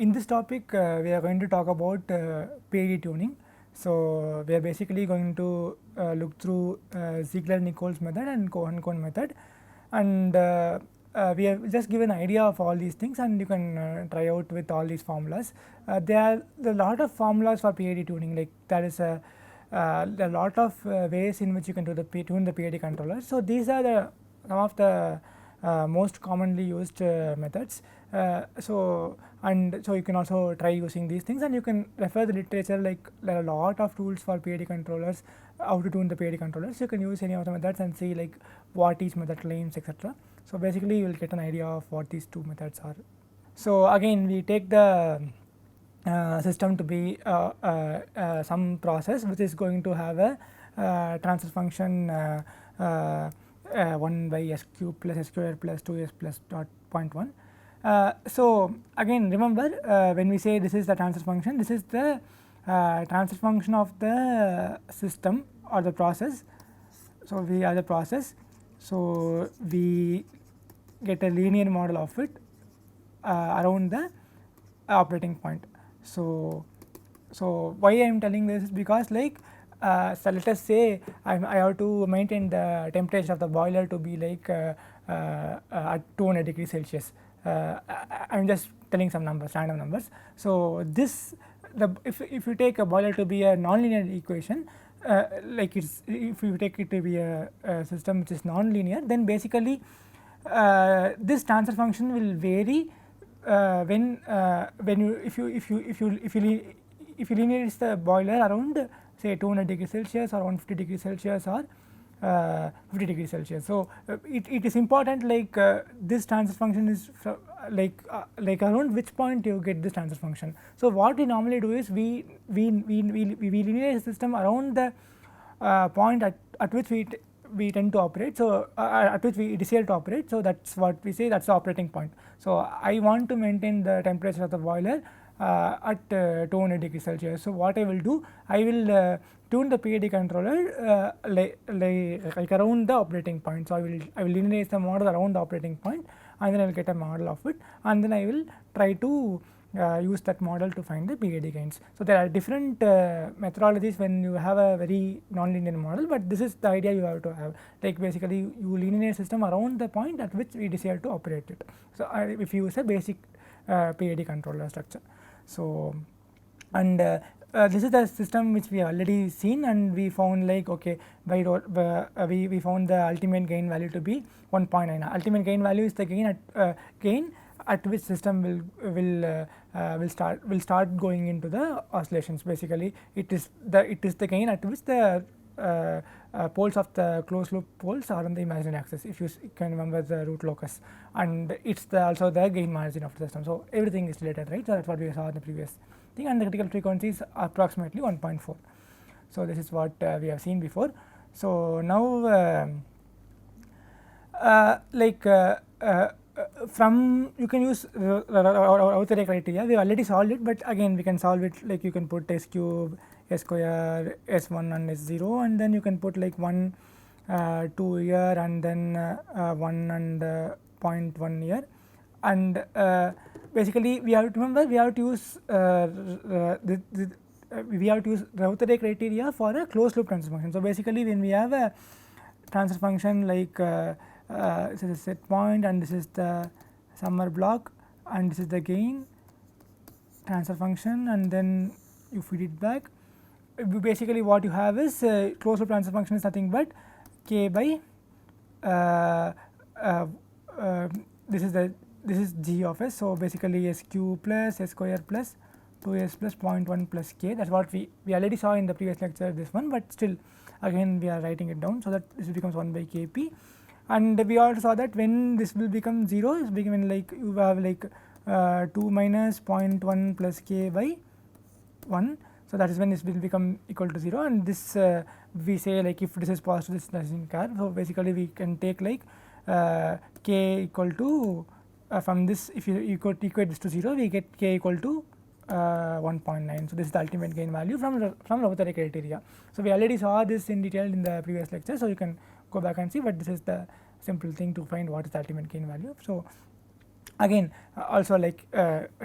in this topic we are going to talk about PID tuning. So, we are basically going to look through Ziegler-Nichols method and Cohen-Cohn method, and we have just given an idea of all these things, and you can try out with all these formulas. There are a lot of formulas for PID tuning, like there is a lot of ways in which you can tune the PID controller. So, these are some of the most commonly used methods. So you can also try using these things, and you can refer the literature, like there are a lot of tools for PID controllers, how to tune the PID controllers. You can use any of the methods and see like what each method claims, etc. So basically you will get an idea of what these two methods are. So again we take the system to be some process which is going to have a transfer function 1 by s cube plus s square plus 2s plus dot 0.1. So again remember when we say this is the transfer function, this is the transfer function of the system or the process. So we are the process, so we get a linear model of it around the operating point. So why I am telling this is because like so let us say I have to maintain the temperature of the boiler to be like at 200 degrees Celsius. I am just telling some numbers, random numbers. So this if you take a boiler to be a nonlinear equation, like it's if you take it to be a system which is nonlinear, then basically this transfer function will vary when you linearize the boiler around say 200 degrees Celsius or 150 degrees Celsius or 50 degrees Celsius. So it is important like this transfer function is like around which point you get this transfer function. So what we normally do is we linearize the system around the point at which we tend to operate, so at which we decide to operate. So that's what we say, that's the operating point. So I want to maintain the temperature of the boiler at 200 degrees Celsius. So what I will do, I will tune the PID controller like around the operating point. So I will linearize the model around the operating point, and then I will get a model of it, and then I will try to use that model to find the PID gains. So there are different methodologies when you have a very nonlinear model, but this is the idea you have to have, like basically you linearize system around the point at which we decide to operate it. So if you use a basic PID controller structure. So and this is the system which we have already seen, and we found like okay we found the ultimate gain value to be 1.9. Ultimate gain value is the gain at which system will start going into the oscillations. Basically it is the gain at which the poles of the closed loop poles are on the imaginary axis, if you can remember the root locus, and it's also the gain margin of the system. So everything is related, right? So that's what we saw in the previous thing, and the critical frequency is approximately 1.4. So this is what we have seen before. So now from you can use Rauter criteria. We already solved it, but again we can solve it, like you can put s cube, s square, s1 and s0, and then you can put like 1 2 here, and then 1 and 0.1 here, and basically we have to remember we have to use Rauter criteria for a closed loop transfer function. So basically when we have a transfer function like this is a set point, and this is the summer block, and this is the gain transfer function, and then you feed it back. Basically what you have is closed loop transfer function is nothing but k by this is g of s. So basically s cube plus s square plus 2s plus 0.1 plus k. That's what we already saw in the previous lecture, this one, but still again we are writing it down so that this becomes 1 by kp. And we also saw that when this will become 0, it's becoming like you have like 2 minus 0.1 plus k by 1. So that is when this will become equal to 0, and this we say like if this is positive, this doesn't care. So basically we can take like k equal to from this, if you equate this to 0, we get k equal to 1.9. So this is the ultimate gain value from Rauter criteria. So we already saw this in detail in the previous lecture, so you can go back and see, but this is the simple thing to find what is the ultimate gain value. So again also like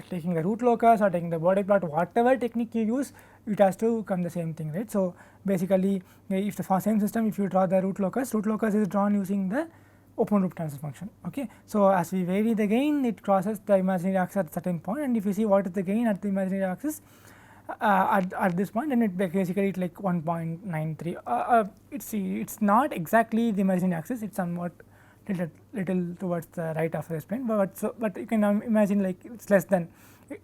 taking the root locus or taking the body plot, whatever technique you use, it has to come the same thing, right. So basically if the same system, if you draw the root locus is drawn using the open loop transfer function. Okay. So as we vary the gain, it crosses the imaginary axis at a certain point, and if you see what is the gain at the imaginary axis at this point, then it basically it's like 1.93. It's not exactly the imaginary axis, it's somewhat little towards the right of the plane, but you can imagine like it's less than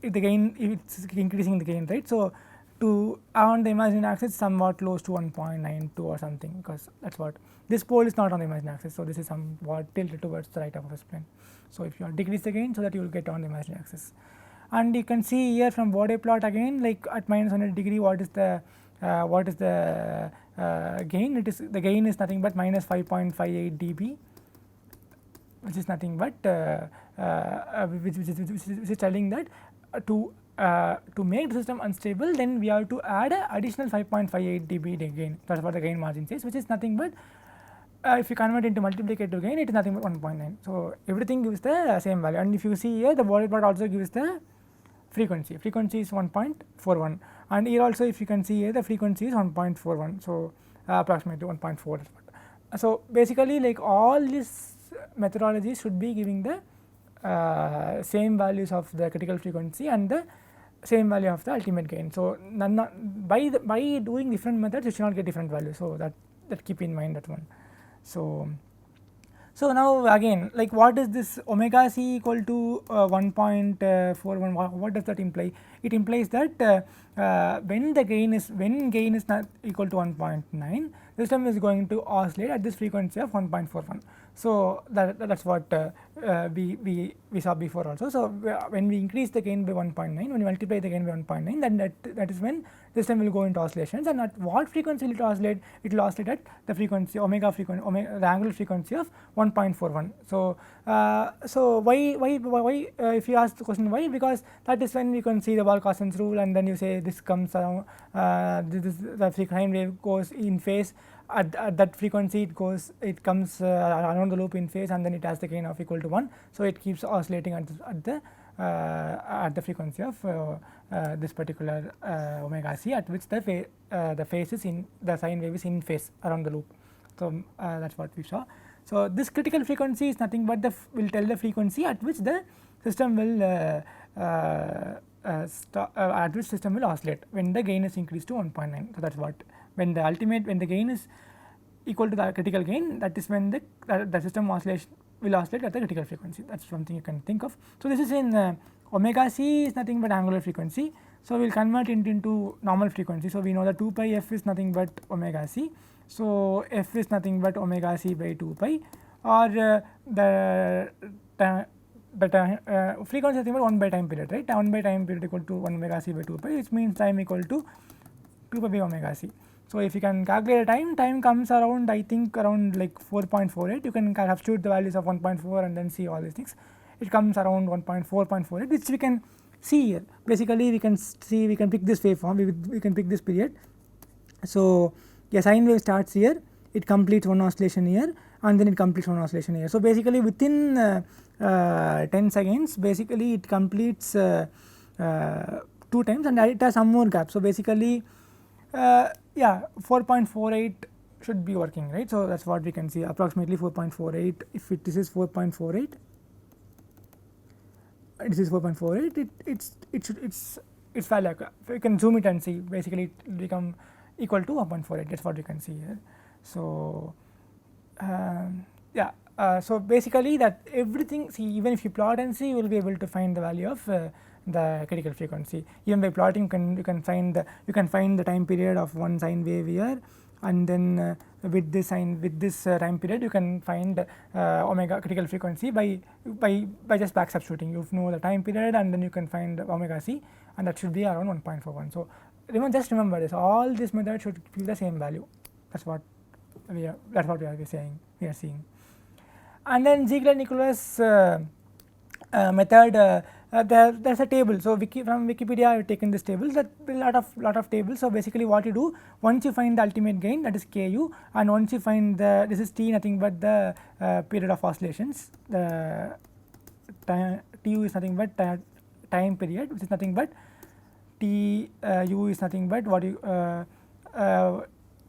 the gain, it's increasing the gain, right. So to on the imaginary axis somewhat close to 1.92 or something, because that's what this pole is not on the imaginary axis. So this is somewhat tilted towards the right of the plane. So if you decrease the gain so that you will get on the imaginary axis. And you can see here from body plot again, like at minus 100 degree, what is the gain? It is, the gain is nothing but minus 5.58 dB, which is nothing but which is telling that to make the system unstable, then we have to add a additional 5.58 dB gain. That is what the gain margin says, which is nothing but if you convert into multiplicative gain, it is nothing but 1.9. So everything gives the same value, and if you see here, the body plot also gives the frequency is 1.41, and here also if you can see here, the frequency is 1.41. So approximately 1.4. So basically like all these methodologies should be giving the same values of the critical frequency and the same value of the ultimate gain. So by doing different methods, you should not get different values. So that keep in mind that one. So now again, like what is this omega c equal to 1.41? What does that imply? It implies that when gain is not equal to 1.9, the system is going to oscillate at this frequency of 1.41. So that's what we saw before also. So when we increase the gain by 1.9, when we multiply the gain by 1.9, then that is when the system will go into oscillations. And at what frequency will it oscillate? It will oscillate at the frequency the angular frequency of 1.41. So so why if you ask the question why, because that is when you can see the Ball-Carson's rule, and then you say this comes around the sine wave goes in phase at that frequency, it comes around the loop in phase, and then it has the gain of equal to 1. So it keeps oscillating at the frequency of this particular omega c, at which the phase is in the sine wave is in phase around the loop. So that's what we saw. So this critical frequency is nothing but will tell the frequency at which the system will oscillate when the gain is increased to 1.9. So that's what, when the gain is equal to the critical gain, that is when the system will oscillate at the critical frequency. That's something you can think of. So this is in omega c is nothing but angular frequency. So we will convert it into normal frequency. So we know that 2 pi f is nothing but omega c. So f is nothing but omega c by 2 pi, or the frequency is nothing but 1 by time period, right? 1 by time period equal to 1 omega c by 2 pi, which means time equal to 2 pi by omega c. So if you can calculate the time comes around, I think around like 4.48. You can substitute the values of 1.4 and then see all these things. It comes around 4.48, which we can see here. Basically we can pick this waveform, we can pick this period. So a sine wave starts here, it completes one oscillation here, and then it completes one oscillation here. So basically within 10 seconds, basically it completes 2 times, and it has some more gap. So basically 4.48 should be working, right? So that's what we can see, approximately 4.48. If this is 4.48, this is 4.48, it's value. You can zoom it and see, basically it will become equal to 1.48. That's what you can see here. So so basically that everything, see, even if you plot and see, you will be able to find the value of the critical frequency. Even by plotting, you can find the time period of one sine wave here, and then with this time period you can find omega critical frequency by just back substituting. You know the time period, and then you can find omega c, and that should be around 1.41. So just remember this, all these methods should give the same value. That's what we are seeing. And then Ziegler-Nicholas method, there's a table. So from Wikipedia I have taken this table, that lot of tables. So basically what you do, once you find the ultimate gain, that is Ku, and once you find this is T, nothing but the period of oscillations, the tu is nothing but time period, which is nothing but t u is nothing but what you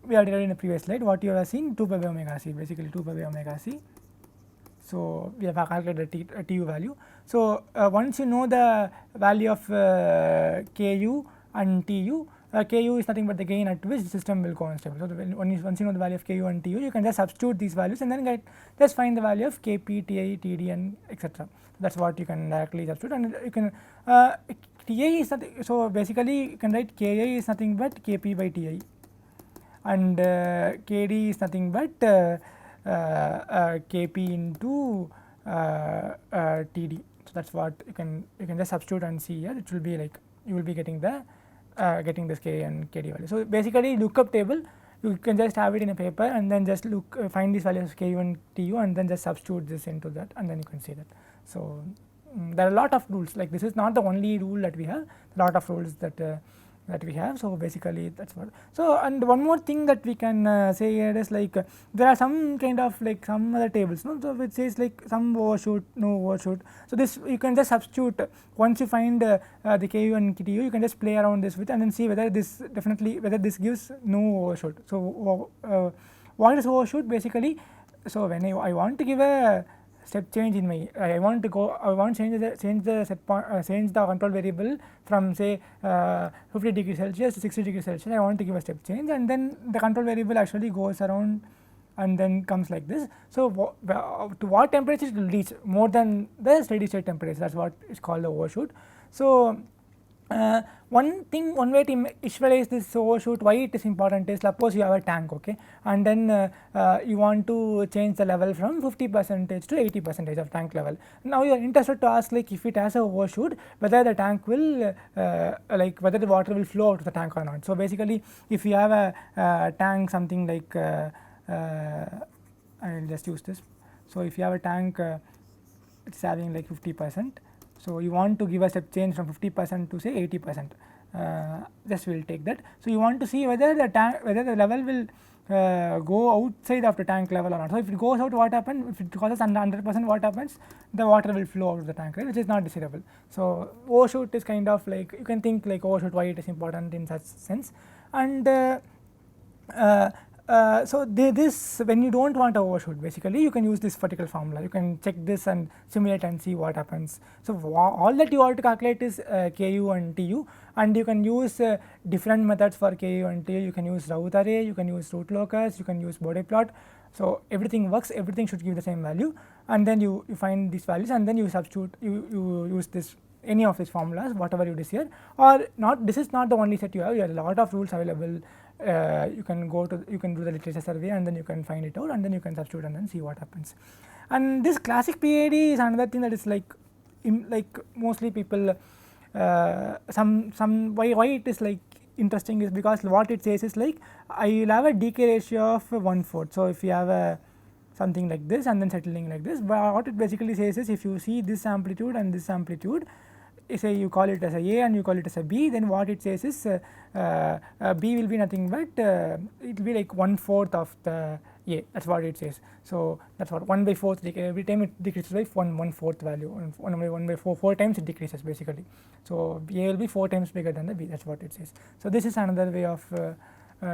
we have derived in the previous slide, what you have seen 2 pi by omega c, basically 2 pi by omega c. So we have calculated the tu value. So once you know the value of ku and tu, ku is nothing but the gain at which the system will go unstable. So once you know the value of ku and tu, you can just substitute these values and then just find the value of kp, ti, td and etc. That is what you can directly substitute, and you can ta is nothing. So basically you can write ka is nothing but kp by ti, and kd is nothing but kp into td. So that is what you can just substitute and see here. It will be like you will be getting the getting this k and kd value. So basically lookup table, you can just have it in a paper and then just find these values of ku and tu and then just substitute this into that, and then you can see that. So there are a lot of rules, like this is not the only rule that we have, a lot of rules that we have. So basically that's what. So and one more thing that we can say here is like there are some kind of like some other tables, no? So it says like some overshoot, no overshoot. So this you can just substitute once you find the ku and tu, you can just play around this with and then see whether this whether this gives no overshoot. So what is overshoot basically? So when I want to give a step change in my I want to change the control variable from say 50 degrees Celsius to 60 degrees Celsius. I want to give a step change, and then the control variable actually goes around and then comes like this. So to what temperature it will reach more than the steady state temperature, that is what is called the overshoot. So one way to visualize this overshoot, why it is important is, suppose you have a tank, okay, and then you want to change the level from 50% to 80% of tank level. Now you are interested to ask like if it has a overshoot, whether the tank will like whether the water will flow out of the tank or not. So basically if you have a tank something like I will just use this. So if you have a tank it is having like 50%. So you want to give a step change from 50% to say 80%. Just we will take that. So you want to see whether the level will go outside of the tank level or not. So if it goes out, what happens? If it crosses under 100%, what happens? The water will flow out of the tank, right, which is not desirable. So overshoot is kind of like, you can think like overshoot, why it is important in such sense. And so this, when you don't want to overshoot, basically you can use this particular formula. You can check this and simulate and see what happens. So all that you have to calculate is ku and tu, and you can use different methods for ku and tu. You can use Raoult array, you can use root locus, you can use Bode plot. So everything works, everything should give the same value, and then you find these values and then you substitute, you use this any of these formulas, whatever you desire, or not. This is not the only set you have. You have a lot of rules available. You can do the literature survey and then you can find it out, and then you can substitute and then see what happens. And this classic PID is another thing that is like mostly people why it is like interesting is because what it says is like I will have a decay ratio of 1/4. So if you have a something like this and then settling like this, but what it basically says is if you see this amplitude and this amplitude, say you call it as a A and you call it as a B, then what it says is B will be nothing but it will be like 1/4 of the A. That is what it says. So that is what 1/4 every time it decreases by 1/4 value, 1/4 4 times it decreases basically. So A will be 4 times bigger than the B. That is what it says. So this is another way of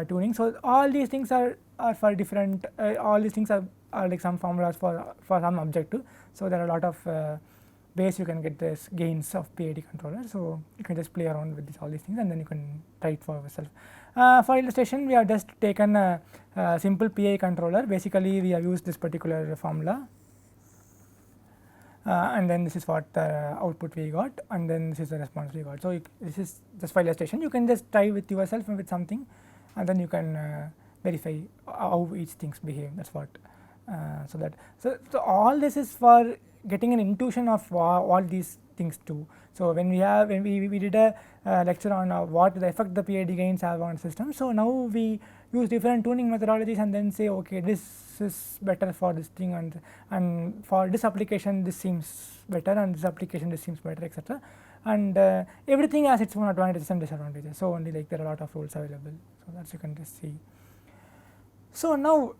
tuning. So all these things are for different. All these things are like some formulas for some objective. So there are a lot of ways you can get this gains of PID controller. So you can just play around with all these things and then you can try it for yourself. For illustration, we have just taken a simple PI controller. Basically we have used this particular formula, and then this is what the output we got, and then this is the response we got. So this is just for illustration. You can just try with yourself and with something, and then you can verify how each things behave. That's what. So all this is for getting an intuition of what these things do. So when we did a lecture on what the effect the PID gains have on system. So now we use different tuning methodologies and then say, okay, this is better for this thing, and for this application this seems better, and this application this seems better, etc. And everything has its own advantages and disadvantages. So only like there are a lot of rules available. So that's you can just see. So now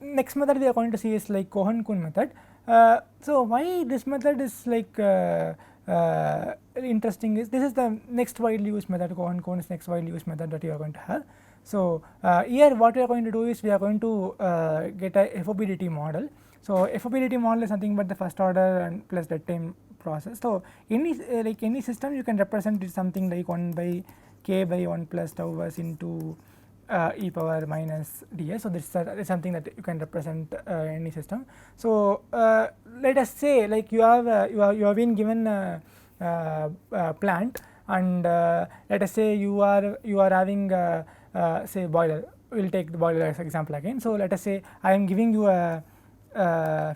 next method we are going to see is like Cohen-Kuhn method. So why this method is like interesting is this is the next widely used method, cone is next widely used method that you are going to have. So here what we are going to do is we are going to get a FOBDT model. So FOBDT model is nothing but the first order and plus dead time process. So any like any system you can represent it something like 1 by k by 1 plus tau was into e power minus ds. So this is something that you can represent any system. So let us say like you have been given a plant, and let us say you are having say boiler. We will take the boiler as example again. So let us say I am giving you a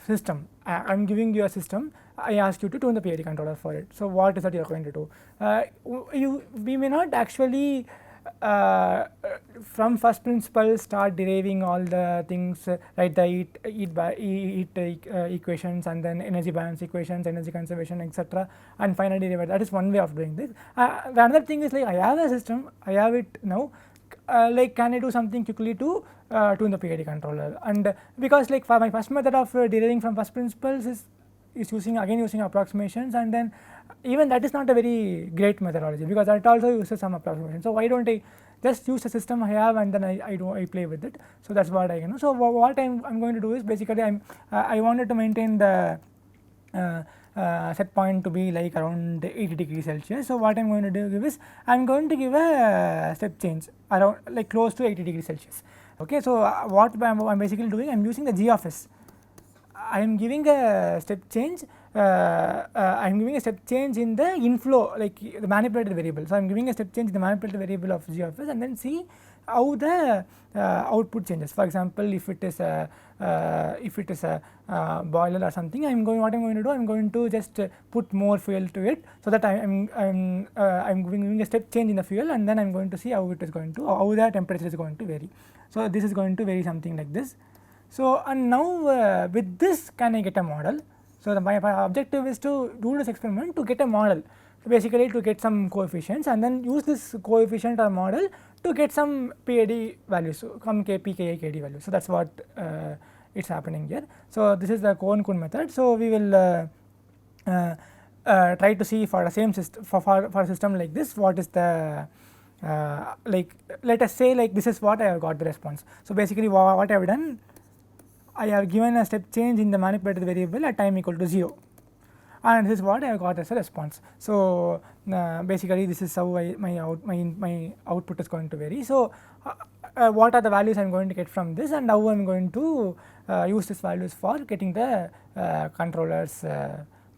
system. I am giving you a system. I ask you to tune the PID controller for it. So what is that you are going to do? We may not actually from first principle start deriving all the things, write the heat equations and then energy balance equations, energy conservation, etc., and finally derive. That is one way of doing this. The another thing is like I have a system, I have it now. Like can I do something quickly to tune the PID controller? And because like for my first method of deriving from first principles is using approximations, and then even that is not a very great methodology because that also uses some approximation. So why don't I just use the system I have and then I play with it? So that's what I can do. So what I'm going to do is basically I wanted to maintain the set point to be like around 80 degrees Celsius. So what I'm going to do is I'm going to give a step change around like close to 80 degrees Celsius. Okay, so what I'm basically doing, I'm using the g of s. I am giving a step change. I am giving a step change in the inflow, like the manipulated variable. So I am giving a step change in the manipulated variable of g of s, and then see how the output changes. For example, if it is a boiler or something, what I'm going to do, I'm going to just put more fuel to it, so that I'm giving a step change in the fuel, and then I'm going to see how it is going to, how the temperature is going to vary. So this is going to vary something like this. So and now with this can I get a model? So my objective is to do this experiment to get a model. So basically to get some coefficients and then use this coefficient or model to get some PID values, so some Kp, Ki, Kd values. So that's what it's happening here. So this is the Cohen-Kuhn method. So we will try to see for the same system, for a system like this, what is the like let us say like this is what I have got the response. So basically what I have done, I have given a step change in the manipulated variable at time equal to 0, and this is what I have got as a response. So basically this is how my output is going to vary. So what are the values I am going to get from this, and how I am going to use these values for getting the controller's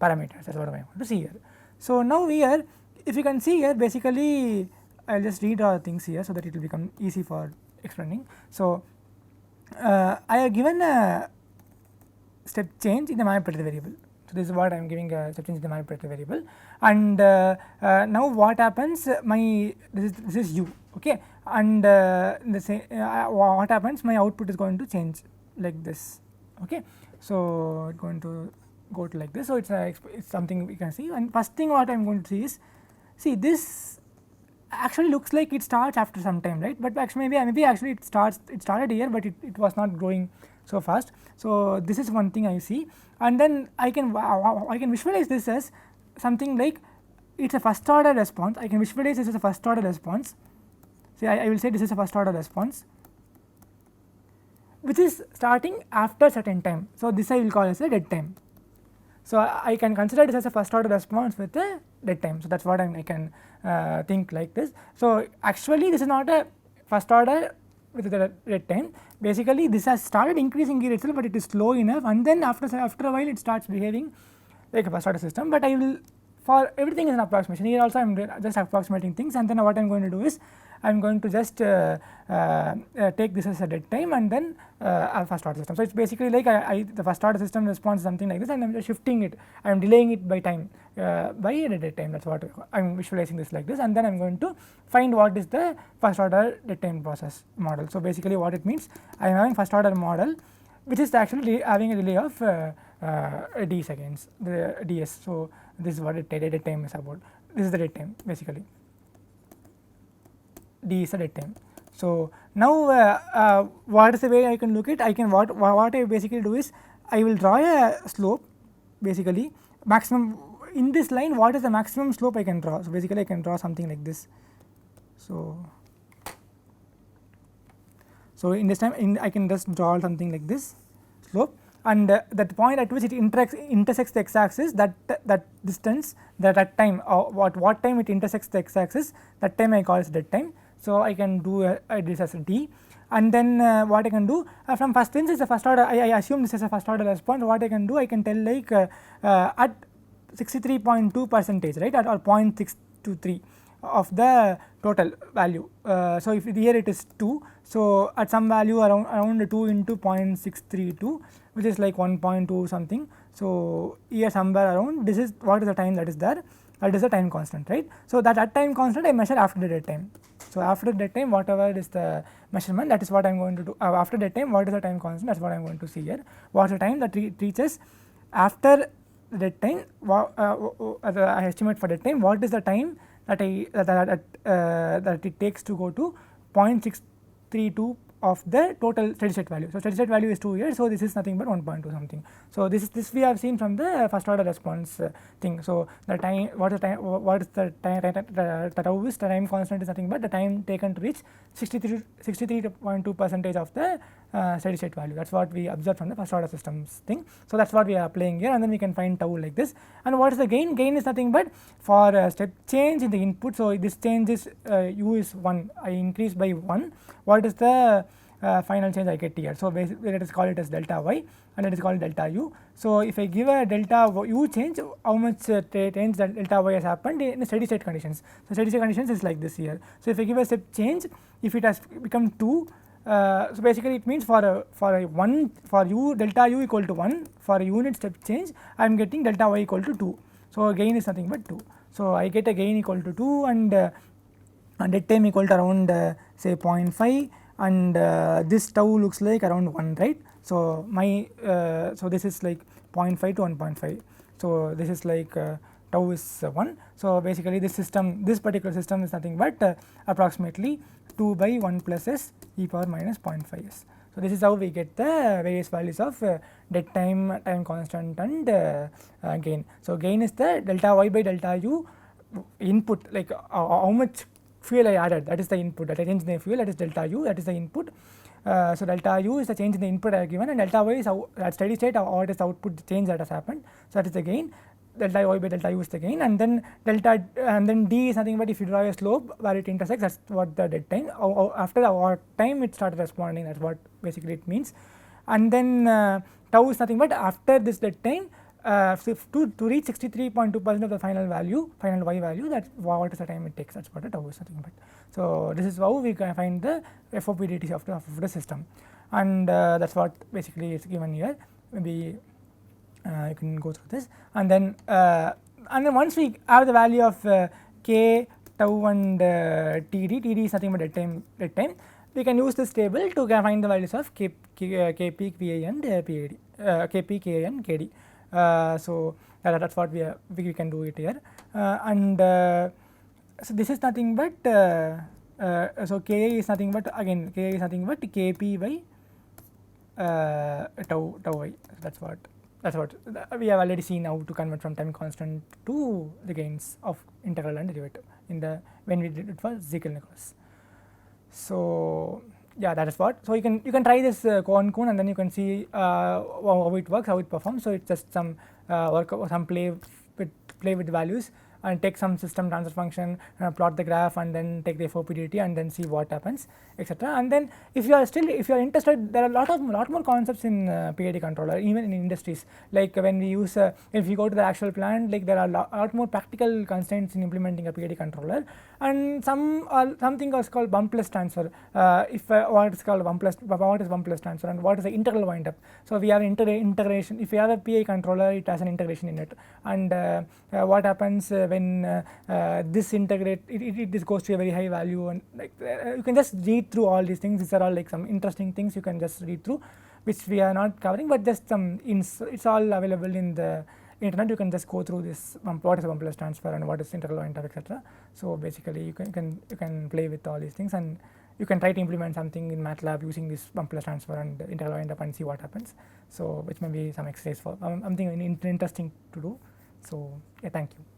parameters. That is what I want to see here. So now here, if you can see here, basically I will just read all things here so that it will become easy for explaining. So I have given a step change in the manipulated variable. So this is what I am giving a step change in the manipulated variable, and now what happens? This is u, okay, and what happens? My output is going to change like this, okay. So it's going to go to like this. So it's something we can see, and first thing what I am going to see is, see this actually looks like it starts after some time, right? But actually maybe actually it started here, but it was not growing so fast. So this is one thing I see, and then I can visualize this as something like it's a first order response. I can visualize this as a first order response. See, I will say this is a first order response which is starting after certain time. So this I will call as a dead time. So I can consider this as a first order response with a dead time. So that's what I can think like this. So actually this is not a first order with the dead time. Basically this has started increasing here itself, but it is slow enough, and then after a while it starts behaving like a first order system. But I will, for everything is an approximation. Here also I am just approximating things, and then what I am going to do is I am going to just take this as a dead time and then a first order system. So it's basically like the first order system responds something like this, and I am just shifting it. I am delaying it by time, by a dead time. That's what I am visualizing this like this, and then I am going to find what is the first order dead time process model. So basically what it means, I am having first order model which is actually having a delay of d seconds, the ds. So this is what the dead time is about. This is the dead time basically. D is the dead time. So now what is the way I can look at? I can what I basically do is I will draw a slope basically maximum in this line, what is the maximum slope I can draw. So basically I can draw something like this. So in this time I can just draw something like this slope, and that point at which it intersects the x-axis, that distance, that time, what time it intersects the x-axis, that time I call as dead time. So I can do this as a t, and then what I can do from first, since it's a first order, I assume this is a first order response. What I can do, I can tell like at 63.2%, right, at or 0.623 of the total value. So if here it is 2, so at some value around 2 into 0.632, which is like 1.2 something. So here somewhere around, this is what is the time that is there, that is the time constant, right. So that time constant I measure after the dead time. So after dead time, whatever is the measurement, that is what I am going to do. After dead time, what is the time constant, that is what I am going to see here. What is the time that reaches after dead time, I estimate for dead time, what is the time that it takes to go to 0.632 of the total steady state value. So steady state value is 2 years, so this is nothing but 1.2 something. So this we have seen from the first order response thing. So the time, what is the tau is, the time constant is nothing but the time taken to reach 63.2% of the steady state value. That's what we observed from the first order systems thing. So that's what we are applying here, and then we can find tau like this. And what is the gain? Gain is nothing but for step change in the input. So this change is u is 1, I increase by 1. What is the final change I get here? So basically let us call it as delta y, and let us call it delta u. So if I give a delta u change, how much change that delta y has happened in steady state conditions. So steady state conditions is like this here. So if I give a step change, if it has become 2, so basically it means for u delta u equal to 1, for a unit step change I am getting delta y equal to 2. So gain is nothing but 2. So I get a gain equal to 2, and dead time equal to around say 0.5, and this tau looks like around 1, right. So my so this is like 0.5 to 1.5. So this is like tau is 1. So basically this particular system is nothing but approximately 2 by 1 plus s e power minus 0.5 s. So this is how we get the various values of dead time, time constant, and gain. So gain is the delta y by delta u input, like how much fuel I added, that is the input, that I changed the fuel, that is delta u, that is the input. So delta u is the change in the input I have given, and delta y is at steady state what is the output change that has happened. So that is the gain. Delta y by delta u is the gain, and then d is nothing but if you draw a slope where it intersects, that's what the dead time. After what time it started responding, that's what basically it means. And then tau is nothing but after this dead time, to reach 63.2% of the final y value, that's what is the time it takes, that's what the tau is nothing but. So this is how we can find the FOPDT of the system, and that's what basically is given here. Maybe you can go through this, and then once we have the value of k, tau, and td is nothing but dead time, we can use this table to find the values of kp, pa, and pid, kp, ka, and kd. So that's what we can do it here, and so this is nothing but so ka is nothing but kp by tau y. So that's what we have already seen how to convert from time constant to the gains of integral and derivative when we did it for Zeekel-Nicholas. So yeah, that is what. So you can try this Cohen, and then you can see how it works, how it performs. So it's just some play with values, and take some system transfer function, plot the graph, and then take the FOPDT, and then see what happens, etc. And then if you are interested, there are a lot more concepts in PID controller, even in industries. Like when we use if you go to the actual plant, like there are a lot more practical constraints in implementing a PID controller, and something is called bumpless transfer. What is bumpless transfer, and what is the integral windup? So we have integration. If you have a PI controller, it has an integration in it, and what happens when this integrate, this goes to a very high value, and like you can just read through all these things. These are all like some interesting things you can just read through, which we are not covering, but just some it's all available in the internet. You can just go through this, what is a bumpless transfer and what is integral windup, etc. So basically you can play with all these things, and you can try to implement something in MATLAB using this 1 plus transfer and integral wind up and see what happens. So which may be some exercise for something interesting to do. So yeah, thank you.